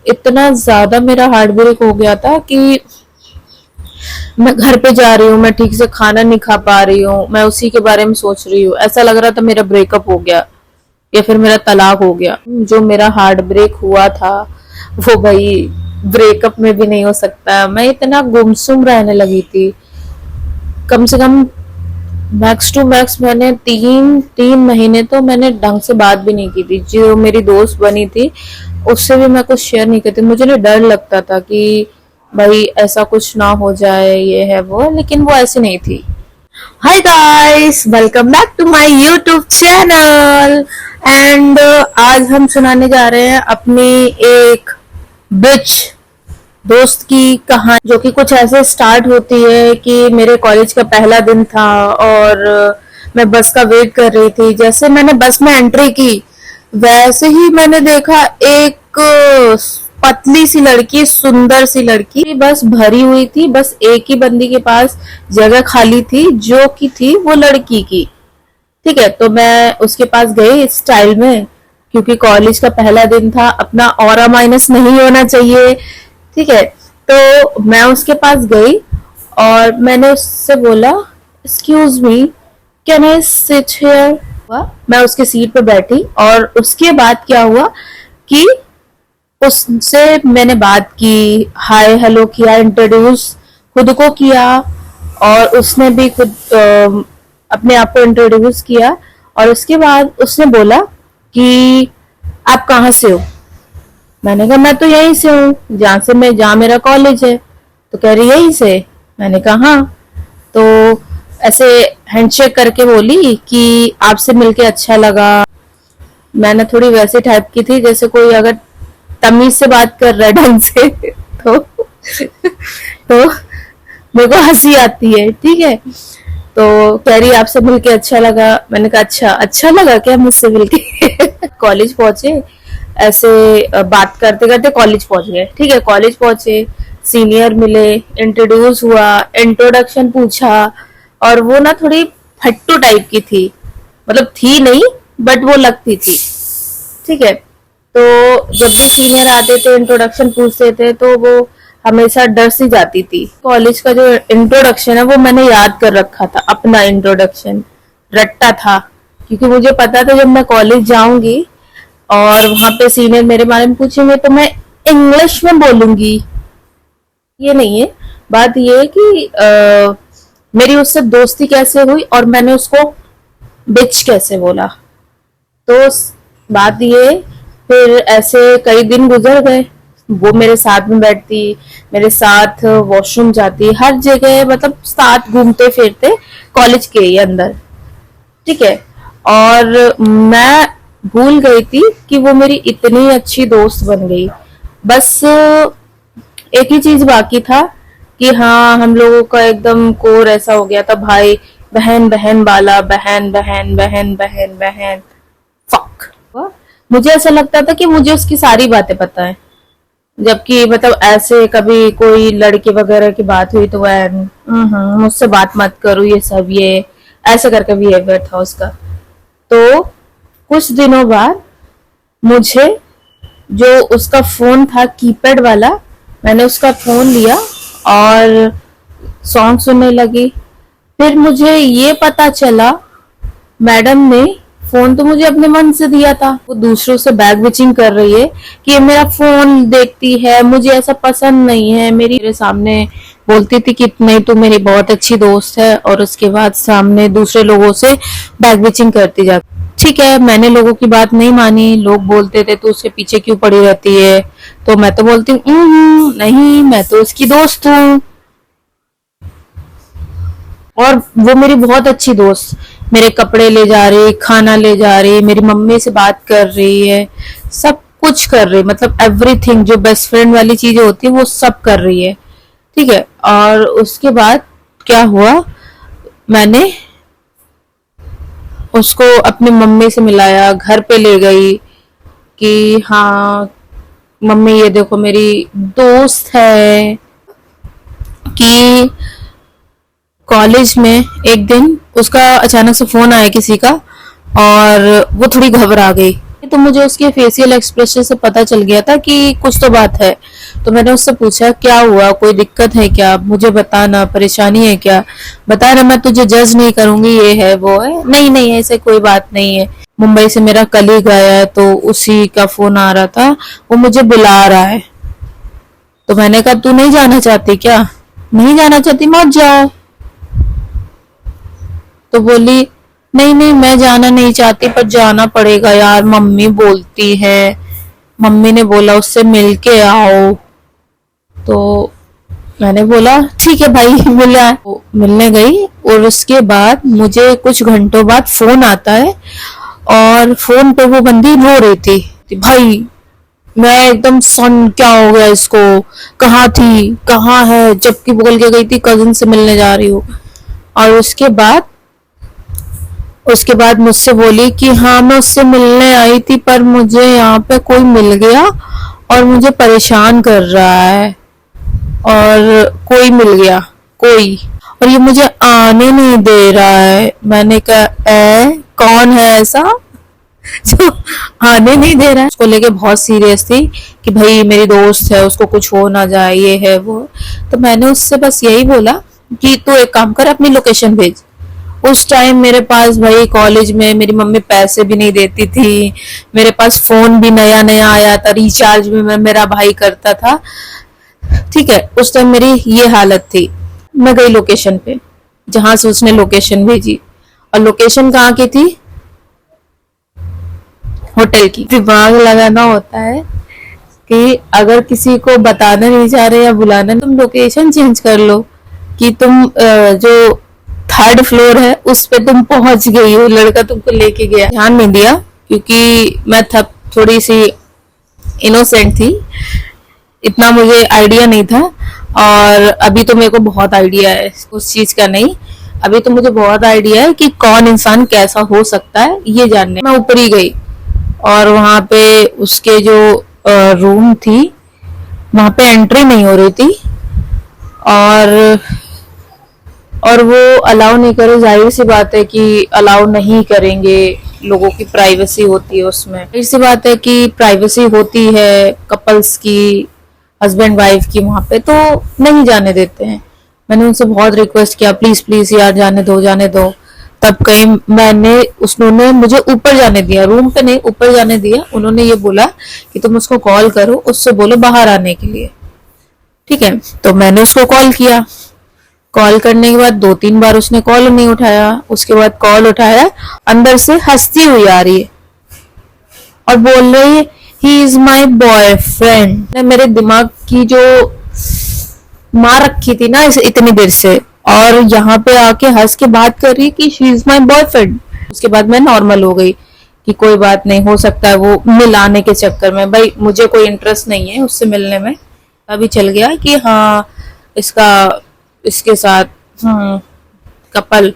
इतना ज्यादा मेरा हार्ट ब्रेक हो गया था कि मैं घर पे जा रही हूँ, मैं ठीक से खाना नहीं खा पा रही हूँ, मैं उसी के बारे में सोच रही हूँ। ऐसा लग रहा था मेरा ब्रेकअप हो गया या फिर मेरा तलाक हो गया। जो मेरा हार्ट ब्रेक हुआ था वो भाई ब्रेकअप में भी नहीं हो सकता। मैं इतना गुमसुम रहने लगी थी। कम से कम मैक्स टू मैक्स मैंने तीन तीन महीने तो मैंने ढंग से बात भी नहीं की थी। जो मेरी दोस्त बनी थी उससे भी मैं कुछ शेयर नहीं करती। मुझे ना डर लगता था कि भाई ऐसा कुछ ना हो जाए, ये है वो, लेकिन वो ऐसी नहीं थी। Hi guys, welcome back to my YouTube channel. And आज हम सुनाने जा रहे हैं अपनी एक बिच दोस्त की कहानी, जो कि कुछ ऐसे स्टार्ट होती है कि मेरे कॉलेज का पहला दिन था और मैं बस का वेट कर रही थी। जैसे मैंने बस में एंट्री की वैसे ही मैंने देखा एक पतली सी लड़की, सुंदर सी लड़की, बस भरी हुई थी। बस एक ही बंदी के पास जगह खाली थी जो कि थी वो लड़की की। ठीक है, तो मैं उसके पास गई स्टाइल में, क्योंकि कॉलेज का पहला दिन था, अपना ऑरा माइनस नहीं होना चाहिए। ठीक है, तो मैं उसके पास गई और मैंने उससे बोला, excuse me, can I sit here. मैं उसके सीट पे बैठी और उसके बाद क्या हुआ कि उससे मैंने बात की, हाय हेलो किया, इंट्रोड्यूस खुद को किया और उसने भी खुद अपने आप को इंट्रोड्यूस किया। और उसके बाद उसने बोला कि आप कहाँ से हो। मैंने कहा मैं तो यहीं से हूँ, जहाँ मेरा कॉलेज है। तो कह रही यहीं से। मैंने कहा हाँ। तो ऐसे हैंडशेक करके बोली कि आपसे मिलके अच्छा लगा। मैंने थोड़ी वैसे टाइप की थी जैसे कोई अगर तमीज से बात कर रहा है ढंग से तो तो मेरे को हंसी आती है। ठीक है, तो कह रही आपसे मिलके अच्छा लगा। मैंने कहा अच्छा अच्छा लगा क्या मुझसे मिलके। कॉलेज पहुंचे, ऐसे बात करते करते कॉलेज पहुंच गए। ठीक है, कॉलेज पहुंचे, सीनियर मिले, इंट्रोड्यूस हुआ, इंट्रोडक्शन पूछा। और वो ना थोड़ी फट्टू टाइप की थी, मतलब थी नहीं बट वो लगती थी। ठीक है, तो जब भी सीनियर आते थे इंट्रोडक्शन पूछते थे तो वो हमेशा डर सी जाती थी। कॉलेज का जो इंट्रोडक्शन है वो मैंने याद कर रखा था, अपना इंट्रोडक्शन रट्टा था, क्योंकि मुझे पता था जब मैं कॉलेज जाऊंगी और वहां पे सीनियर मेरे बारे में पूछेंगे तो मैं इंग्लिश में बोलूंगी। ये नहीं है, बात ये है कि मेरी उससे दोस्ती कैसे हुई और मैंने उसको बिच कैसे बोला। तो बात ये, फिर ऐसे कई दिन गुजर गए। वो मेरे साथ में बैठती, मेरे साथ वॉशरूम जाती, हर जगह मतलब साथ घूमते फिरते कॉलेज के ही अंदर। ठीक है, और मैं भूल गई थी कि वो मेरी इतनी अच्छी दोस्त बन गई। बस एक ही चीज बाकी था कि हाँ, हम लोगों का एकदम कोर ऐसा हो गया था, भाई बहन बहन वाला, बहन बहन बहन बहन बहन फक। मुझे ऐसा लगता था कि मुझे उसकी सारी बातें पता है, जबकि मतलब ऐसे कभी कोई लड़के वगैरह की बात हुई तो वह मुझसे बात मत करो, ये सब, ये ऐसे करके बिहेवियर था उसका। तो कुछ दिनों बाद मुझे, जो उसका फोन था कीपैड वाला, मैंने उसका फोन लिया और सॉन्ग सुनने लगी। फिर मुझे ये पता चला मैडम ने फोन तो मुझे अपने मन से दिया था, वो दूसरों से बैग बिचिंग कर रही है कि ये मेरा फोन देखती है, मुझे ऐसा पसंद नहीं है। मेरे सामने बोलती थी कि नहीं तू मेरी बहुत अच्छी दोस्त है, और उसके बाद सामने दूसरे लोगों से बैग बिचिंग करती जाती। ठीक है, मैंने लोगों की बात नहीं मानी। लोग बोलते थे तू उसके पीछे क्यों पड़ी रहती है, तो मैं तो बोलती हूँ नहीं, मैं तो उसकी दोस्त हूँ। और वो मेरी बहुत अच्छी दोस्त, मेरे कपड़े ले जा रही, खाना ले जा रही, मेरी मम्मी से बात कर रही है, सब कुछ कर रही, मतलब एवरीथिंग जो बेस्ट फ्रेंड वाली चीजें होती है वो सब कर रही है। ठीक है, और उसके बाद क्या हुआ, मैंने उसको अपनी मम्मी से मिलाया, घर पे ले गई कि हाँ मम्मी ये देखो मेरी दोस्त है। कि कॉलेज में एक दिन उसका अचानक से फोन आया किसी का, और वो थोड़ी घबरा गई तो मुझे उसके फेशियल एक्सप्रेशन से पता चल गया था कि कुछ तो बात है। तो मैंने उससे पूछा क्या हुआ, कोई दिक्कत है क्या, मुझे बताना, परेशानी है क्या, बताना, मैं तुझे जज नहीं करूंगी, ये है वो है। नहीं नहीं, ऐसे कोई बात नहीं है, मुंबई से मेरा कलीग आया है तो उसी का फोन आ रहा था, वो मुझे बुला रहा है। तो मैंने कहा तू नहीं जाना चाहती क्या? नहीं जाना चाहती मत जाओ। तो बोली नहीं नहीं, मैं जाना नहीं चाहती पर जाना पड़ेगा यार, मम्मी बोलती है, मम्मी ने बोला उससे मिल के आओ। तो मैंने बोला ठीक है भाई मिला। तो मिलने गई और उसके बाद मुझे कुछ घंटों बाद फोन आता है और फोन पे वो बंदी रो रही थी। भाई मैं एकदम सन, क्या हो गया इसको, कहाँ थी, कहाँ है, जबकि बोल के गई थी कजिन से मिलने जा रही हूँ। और उसके बाद मुझसे बोली कि हाँ मैं उससे मिलने आई थी पर मुझे यहाँ पे कोई मिल गया और मुझे परेशान कर रहा है, और कोई मिल गया कोई, और ये मुझे आने नहीं दे रहा है। मैंने कहा कौन है ऐसा जो आने नहीं दे रहा है? उसको लेके बहुत सीरियस थी कि भाई मेरी दोस्त है, उसको कुछ हो ना जाए, ये है वो। तो मैंने उससे बस यही बोला कि तू एक काम कर, अपनी लोकेशन भेज। उस टाइम मेरे पास भाई कॉलेज में मेरी मम्मी पैसे भी नहीं देती थी, मेरे पास फोन भी नया नया आया था, रिचार्ज भी मेरा भाई करता था। ठीक है, उस टाइम मेरी ये हालत थी। मैं गई लोकेशन पे जहां से उसने लोकेशन भेजी, और लोकेशन कहाँ की थी? होटल की। दिमाग लगाना होता है कि अगर किसी को बताना नहीं चाह रहे या बुलाना, तुम लोकेशन चेंज कर लो कि तुम जो थर्ड फ्लोर है उस पे तुम पहुंच गई हो, लड़का तुमको लेके गया। ध्यान नहीं दिया क्योंकि मैं थोड़ी सी इनोसेंट थी, इतना मुझे आइडिया नहीं था। और अभी तो मेरे को बहुत आइडिया है उस चीज का, नहीं अभी तो मुझे बहुत आइडिया है कि कौन इंसान कैसा हो सकता है ये जानने। मैं ऊपर ही गई और वहां पे उसके जो रूम थी वहां पे एंट्री नहीं हो रही थी, और वो अलाउ नहीं करे, जाहिर सी बात है कि अलाउ नहीं करेंगे, लोगों की प्राइवेसी होती है उसमें, जाहिर सी बात है कि प्राइवेसी होती है कपल्स की, हस्बैंड वाइफ की, वहां पे तो नहीं जाने देते हैं। मैंने उनसे बहुत रिक्वेस्ट किया प्लीज प्लीज यार जाने दो जाने दो, तब कहीं उन्होंने मुझे ऊपर जाने दिया, रूम पे नहीं ऊपर जाने दिया। उन्होंने ये बोला कि तुम उसको कॉल करो, उससे बोलो बाहर आने के लिए। ठीक है, तो मैंने उसको कॉल किया, कॉल करने के बाद 2-3 बार उसने कॉल नहीं उठाया, उसके बाद कॉल उठाया, अंदर से हंसती हुई आ रही है और बोल रही है ही इज माई बॉयफ्रेंड। मेरे दिमाग की जो मार रखी थी ना इसे इतनी देर से, और यहाँ पे आके हंस के बात कर रही है कि शी इज माई बॉयफ्रेंड। उसके बाद मैं नॉर्मल हो गई कि कोई बात नहीं, हो सकता है वो मिलाने के चक्कर में, भाई मुझे कोई इंटरेस्ट नहीं है उससे मिलने में। अभी चल गया कि हाँ इसके साथ कपल,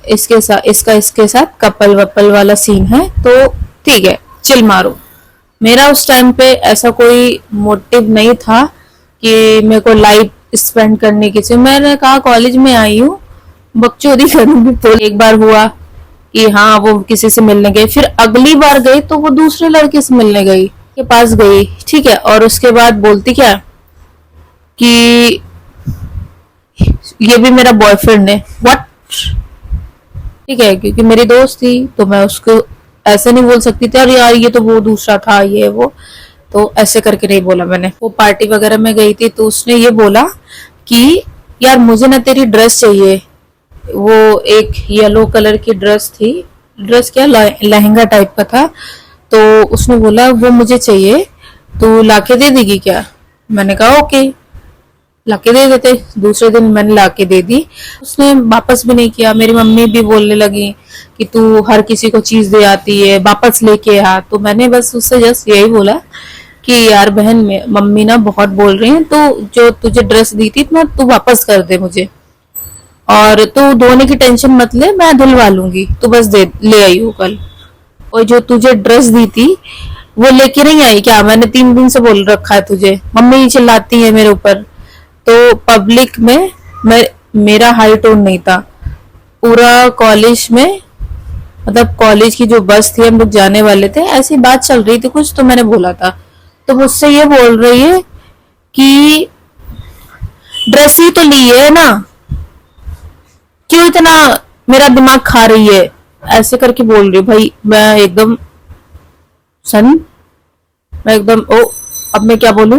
इसके साथ कपल वपल वाला सीन है, तो ठीक है चिल मारो। मेरा उस टाइम पे ऐसा कोई मोटिव नहीं था कि मेरे को लाइफ स्पेंड करने की चाहिए। मैंने कहा कॉलेज में आई हूँ, बकचोदी करूंगी। तो एक बार हुआ कि हाँ वो किसी से मिलने गई, फिर अगली बार गई तो वो दूसरे लड़के से मिलने गई, के पास गई, ठीक है, और उसके बाद बोलती क्या कि ये भी मेरा बॉयफ्रेंड है। व्हाट? ठीक है, क्योंकि मेरी दोस्त थी तो मैं उसको ऐसे नहीं बोल सकती थी अरे यार ये तो वो दूसरा था, ये वो, तो ऐसे करके नहीं बोला मैंने। वो पार्टी वगैरह में गई थी तो उसने ये बोला कि यार मुझे ना तेरी ड्रेस चाहिए। वो एक येलो कलर की ड्रेस थी, ड्रेस क्या लहंगा टाइप का था, तो उसने बोला वो मुझे चाहिए, तो लाके दे देगी क्या? मैंने कहा ओके लाके दे देते। दूसरे दिन मैंने लाके दे दी, उसने वापस भी नहीं किया। मेरी मम्मी भी बोलने लगी कि तू हर किसी को चीज दे आती है, वापस लेके आ। तो मैंने बस उससे जस्ट यही बोला कि यार बहन मम्मी ना बहुत बोल रही हैं, तो जो तुझे ड्रेस दी थी ना तू वापस कर दे मुझे, और तू धोने की टेंशन मत ले, मैं धुलवा लूंगी, तू बस दे ले आई हो कल। और जो तुझे ड्रेस दी थी वो लेके नहीं आई क्या? मैंने 3 दिन से बोल रखा है तुझे, मम्मी चिल्लाती है मेरे ऊपर। तो पब्लिक में मेरा हाई टोन नहीं था, पूरा कॉलेज में मतलब कॉलेज की जो बस थी, हम लोग जाने वाले थे, ऐसी बात चल रही थी कुछ, तो मैंने बोला था। तो मुझसे ये बोल रही है कि ड्रेस ही तो ली है ना, क्यों इतना मेरा दिमाग खा रही है, ऐसे करके बोल रही है। भाई मैं एकदम सन, मैं एकदम ओ, अब मैं क्या बोलूं।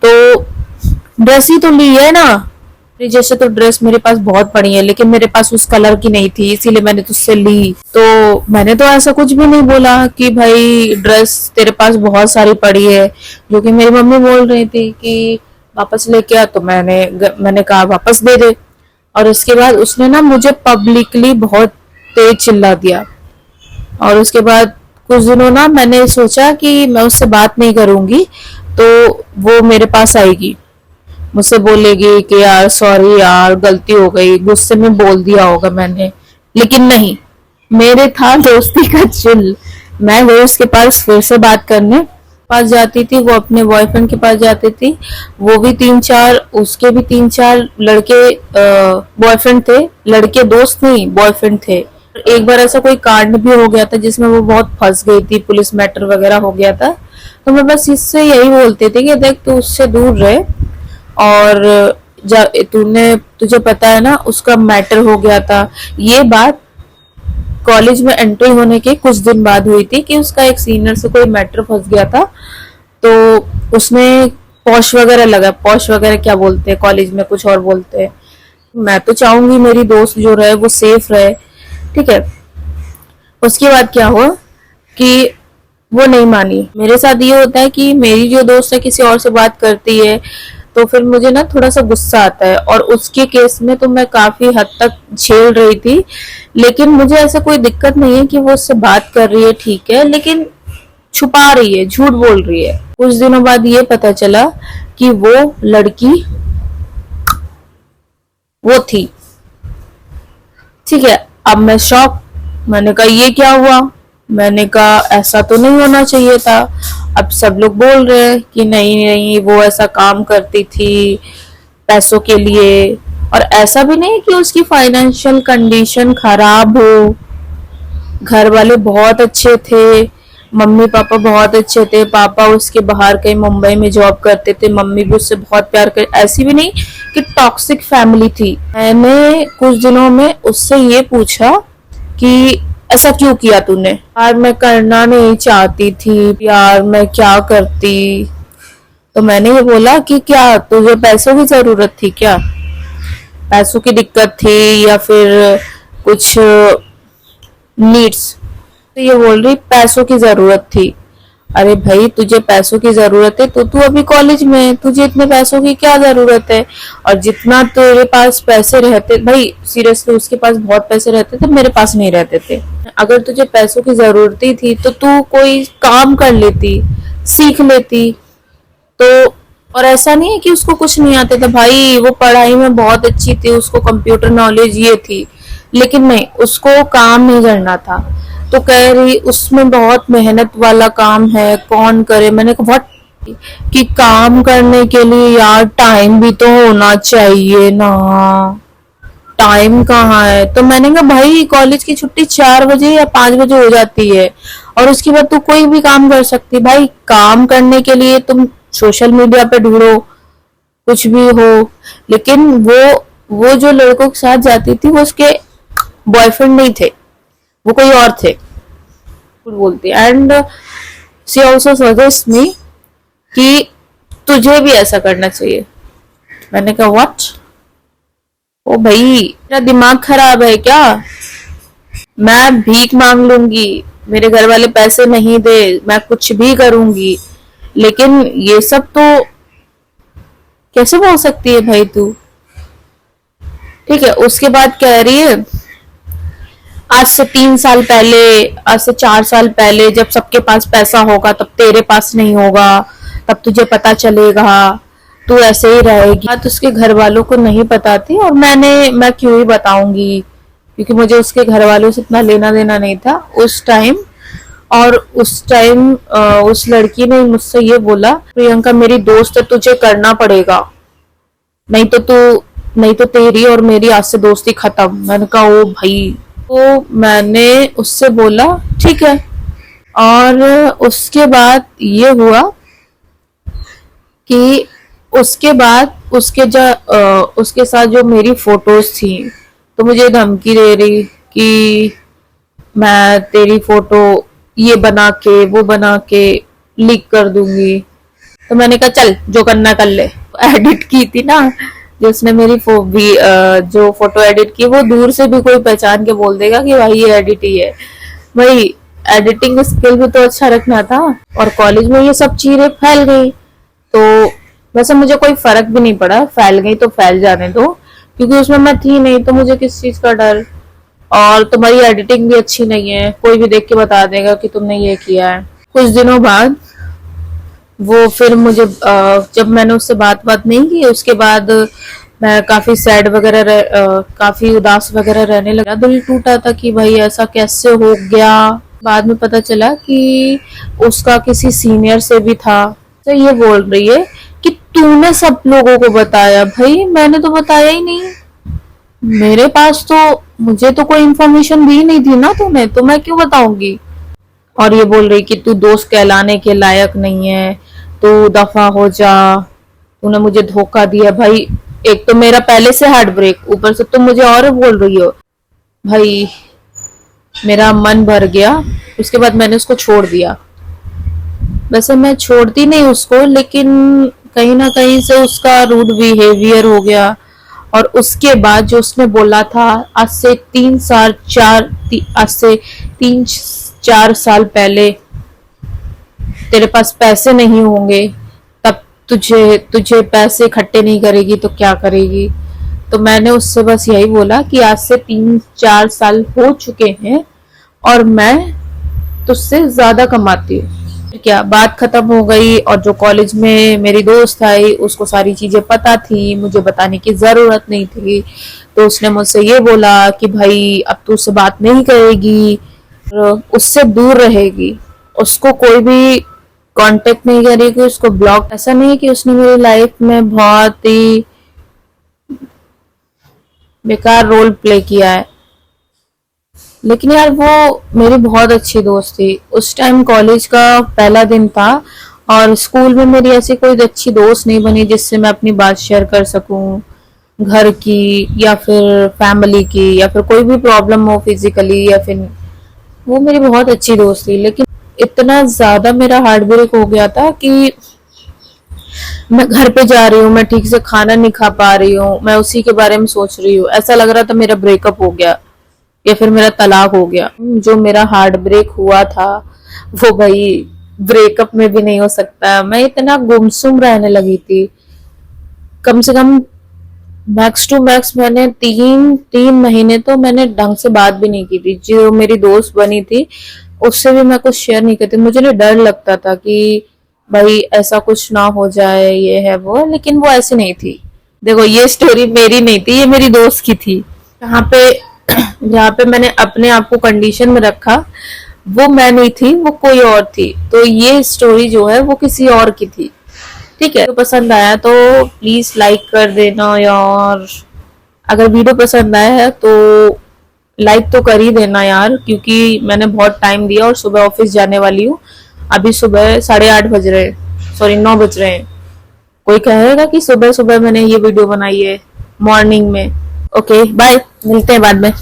तो ड्रेस ही तो ली है ना, जैसे तो ड्रेस मेरे पास बहुत पड़ी है, लेकिन मेरे पास उस कलर की नहीं थी, इसीलिए मैंने तुझसे ली। तो मैंने तो ऐसा कुछ भी नहीं बोला कि भाई ड्रेस तेरे पास बहुत सारी पड़ी है, जो कि मेरी मम्मी बोल रही थी कि वापस लेके आ। तो मैंने कहा वापस दे दे। और उसके बाद उसने ना मुझे पब्लिकली बहुत तेज चिल्ला दिया। और उसके बाद कुछ दिनों ना मैंने सोचा कि मैं उससे बात नहीं करूंगी, तो वो मेरे पास आएगी, मुझसे बोलेगी कि यार सॉरी यार गलती हो गई, गुस्से में बोल दिया होगा मैंने। लेकिन नहीं, मेरे था दोस्ती का चिल। मैं गई उसके पास फिर से बात करने, पास जाती थी, वो अपने बॉयफ्रेंड के पास जाती थी। वो भी तीन चार, उसके भी तीन चार लड़के बॉयफ्रेंड थे, लड़के दोस्त नहीं बॉयफ्रेंड थे। एक बार ऐसा कोई कांड भी हो गया था जिसमें वो बहुत फंस गई थी, पुलिस मैटर वगैरह हो गया था। तो मैं बस इससे यही बोलती थी कि देख तू उससे दूर रहे। और तूने, तुझे पता है ना उसका मैटर हो गया था। ये बात कॉलेज में एंट्री होने के कुछ दिन बाद हुई थी कि उसका एक सीनियर से कोई मैटर फंस गया था। तो उसमें पॉश वगैरह लगा, पॉश वगैरह क्या बोलते हैं कॉलेज में, कुछ और बोलते हैं। मैं तो चाहूंगी मेरी दोस्त जो रहे वो सेफ रहे, ठीक है। उसके बाद क्या हुआ कि वो नहीं मानी। मेरे साथ ये होता है कि मेरी जो दोस्त है किसी और से बात करती है, तो फिर मुझे ना थोड़ा सा गुस्सा आता है। और उसके केस में तो मैं काफी हद तक झेल रही थी, लेकिन मुझे ऐसा कोई दिक्कत नहीं है कि वो उससे बात कर रही है, ठीक है, लेकिन छुपा रही है, झूठ बोल रही है। कुछ दिनों बाद ये पता चला कि वो लड़की वो थी, ठीक है। अब मैं शॉक, मैंने कहा ये क्या हुआ, मैंने कहा ऐसा तो नहीं होना चाहिए था। अब सब लोग बोल रहे हैं कि नहीं नहीं वो ऐसा काम करती थी पैसों के लिए। और ऐसा भी नहीं कि उसकी फाइनेंशियल कंडीशन खराब हो, घर वाले बहुत अच्छे थे, मम्मी पापा बहुत अच्छे थे, पापा उसके बाहर कहीं मुंबई में जॉब करते थे, मम्मी भी उससे बहुत प्यार कर, ऐसी भी नहीं कि टॉक्सिक फैमिली थी। मैंने कुछ दिनों में उससे ये पूछा कि ऐसा क्यों किया तूने। यार मैं करना नहीं चाहती थी, यार मैं क्या करती। तो मैंने ये बोला कि क्या तुझे पैसों की जरूरत थी क्या, पैसों की दिक्कत थी या फिर कुछ नीड्स। तो ये बोल रही पैसों की जरूरत थी। अरे भाई तुझे पैसों की जरूरत है तो तू अभी कॉलेज में है, तुझे इतने पैसों की क्या जरूरत है। और जितना तेरे पास पैसे रहते, भाई सीरियसली उसके पास बहुत पैसे रहते थे, मेरे पास नहीं रहते थे। अगर तुझे पैसों की जरूरत ही थी तो तू कोई काम कर लेती, सीख लेती। तो और ऐसा नहीं है कि उसको कुछ नहीं आता था, भाई वो पढ़ाई में बहुत अच्छी थी, उसको कंप्यूटर नॉलेज ये थी, लेकिन नहीं उसको काम नहीं करना था। तो कह रही उसमें बहुत मेहनत वाला काम है, कौन करे। मैंने कहा व्हाट, कि काम करने के लिए यार टाइम भी तो होना चाहिए ना, टाइम कहाँ है। तो मैंने कहा भाई कॉलेज की छुट्टी 4 बजे या 5 बजे हो जाती है, और उसके बाद तू कोई भी काम कर सकती। भाई काम करने के लिए तुम सोशल मीडिया पे ढूंढो, कुछ भी हो। लेकिन वो जो लड़कों के साथ जाती थी वो उसके बॉयफ्रेंड नहीं थे, वो कोई और थे, बोलती। And she also suggest me कि तुझे भी ऐसा करना चाहिए। मैंने कहा व्हाट, ओ भाई मेरा दिमाग खराब है क्या, मैं भीख मांग लूंगी, मेरे घर वाले पैसे नहीं दे, मैं कुछ भी करूंगी, लेकिन ये सब तो कैसे बोल सकती है भाई तू। ठीक है, उसके बाद कह रही है आज से 3 साल पहले, आज से 4 साल पहले जब सबके पास पैसा होगा तब तेरे पास नहीं होगा, तब तुझे पता चलेगा, तू ऐसे ही रहेगी। बात उसके घर वालों को नहीं पता थी, और मैं क्यों ही बताऊंगी, क्योंकि मुझे उसके घर वालों से इतना लेना देना नहीं था उस टाइम। और उस टाइम उस लड़की ने मुझसे ये बोला प्रियंका मेरी दोस्त है, तुझे करना पड़ेगा, नहीं तो तेरी और मेरी आज से दोस्ती खत्म। मैंने कहा ओ भाई, तो मैंने उससे बोला ठीक है। और उसके बाद ये हुआ कि उसके बाद उसके साथ जो मेरी फोटोज थी, तो मुझे धमकी दे रही कि मैं तेरी फोटो ये बना के वो बना के लीक कर दूंगी। तो मैंने कहा चल जो करना कर ले। एडिट की थी ना, जो उसने मेरी जो फोटो एडिट की, वो दूर से भी कोई पहचान के बोल देगा कि भाई ये एडिट ही है। भाई एडिटिंग स्किल भी तो अच्छा रखना था। और कॉलेज में ये सब चीजें फैल गई, तो वैसे मुझे कोई फर्क भी नहीं पड़ा, फैल गई तो फैल जाने दो, क्योंकि उसमें मैं थी नहीं, तो मुझे किस चीज का डर। और तुम्हारी एडिटिंग भी अच्छी नहीं है, कोई भी देख के बता देगा कि तुमने ये किया है। कुछ दिनों बाद वो फिर मुझे जब मैंने उससे बात नहीं की, उसके बाद मैं काफी सैड वगैरह काफी उदास वगैरह रहने लगा। दिल टूटा था कि भाई ऐसा कैसे हो गया। बाद में पता चला कि उसका किसी सीनियर से भी था। तो ये बोल रही है कि तूने सब लोगों को बताया। भाई मैंने तो बताया ही नहीं, मेरे पास तो, मुझे तो कोई इन्फॉर्मेशन दी नहीं थी ना तूने, तो मैं क्यों बताऊंगी। और ये बोल रही कि तू दोस्त कहलाने के लायक नहीं है, तू दफा हो जा, तूने मुझे धोखा दिया। भाई एक तो मेरा पहले से हार्ट ब्रेक, ऊपर से तुम मुझे और बोल रही हो। भाई मेरा मन भर गया। उसके बाद मैंने उसको छोड़ दिया। वैसे मैं छोड़ती नहीं उसको, लेकिन कहीं ना कहीं से उसका रूड बिहेवियर हो गया। और उसके बाद जो उसने बोला था, आज से 3-4 साल पहले, तेरे पास पैसे नहीं होंगे, तब तुझे तुझे पैसे इकट्ठे नहीं करेगी तो क्या करेगी। तो मैंने उससे बस यही बोला कि आज से 3-4 साल हो चुके हैं और मैं तुझसे ज्यादा कमाती हूँ। क्या बात खत्म हो गई। और जो कॉलेज में मेरी दोस्त आई, उसको सारी चीजें पता थी, मुझे बताने की जरूरत नहीं थी। तो उसने मुझसे ये बोला कि भाई अब तू उससे बात नहीं करेगी, उससे दूर रहेगी, उसको कोई भी कांटेक्ट नहीं करेगी, उसको ब्लॉक। ऐसा नहीं कि उसने मेरी लाइफ में बहुत ही बेकार रोल प्ले किया है, लेकिन यार वो मेरी बहुत अच्छी दोस्त थी। उस टाइम कॉलेज का पहला दिन था और स्कूल में मेरी ऐसी कोई अच्छी दोस्त नहीं बनी जिससे मैं अपनी बात शेयर कर सकूं, घर की या फिर फैमिली की, या फिर कोई भी प्रॉब्लम हो फिजिकली या फिर। वो मेरी बहुत अच्छी दोस्त थी, लेकिन इतना ज्यादा मेरा हार्ट ब्रेक हो गया था कि मैं घर पे जा रही हूँ, मैं ठीक से खाना नहीं खा पा रही हूँ, मैं उसी के बारे में सोच रही हूँ। ऐसा लग रहा था मेरा ब्रेकअप हो गया या फिर मेरा तलाक हो गया। जो मेरा हार्ट ब्रेक हुआ था वो भाई ब्रेकअप में भी नहीं हो सकता। मैं इतना गुमसुम रहने लगी थी। कम से कम मैक्स टू मैक्स मैंने 3 महीने तो मैंने ढंग से बात भी नहीं की थी। जो मेरी दोस्त बनी थी उससे भी मैं कुछ शेयर नहीं करती। मुझे ना डर लगता था कि भाई ऐसा कुछ ना हो जाए, ये है वो, लेकिन वो ऐसी नहीं थी। देखो ये स्टोरी मेरी नहीं थी, ये मेरी दोस्त की थी। जहाँ पे जहाँ पे मैंने अपने आप को कंडीशन में रखा, वो मैं नहीं थी, वो कोई और थी। तो ये स्टोरी जो है वो किसी और की थी। ठीक है, तो पसंद आया तो प्लीज लाइक कर देना यार। अगर वीडियो पसंद आया है तो लाइक तो कर ही देना यार, क्योंकि मैंने बहुत टाइम दिया और सुबह ऑफिस जाने वाली हूँ। अभी सुबह 8:30 बज रहे हैं, सॉरी 9 बज रहे हैं। कोई कहेगा कि सुबह सुबह मैंने ये वीडियो बनाई है मॉर्निंग में। ओके बाय, मिलते हैं बाद में।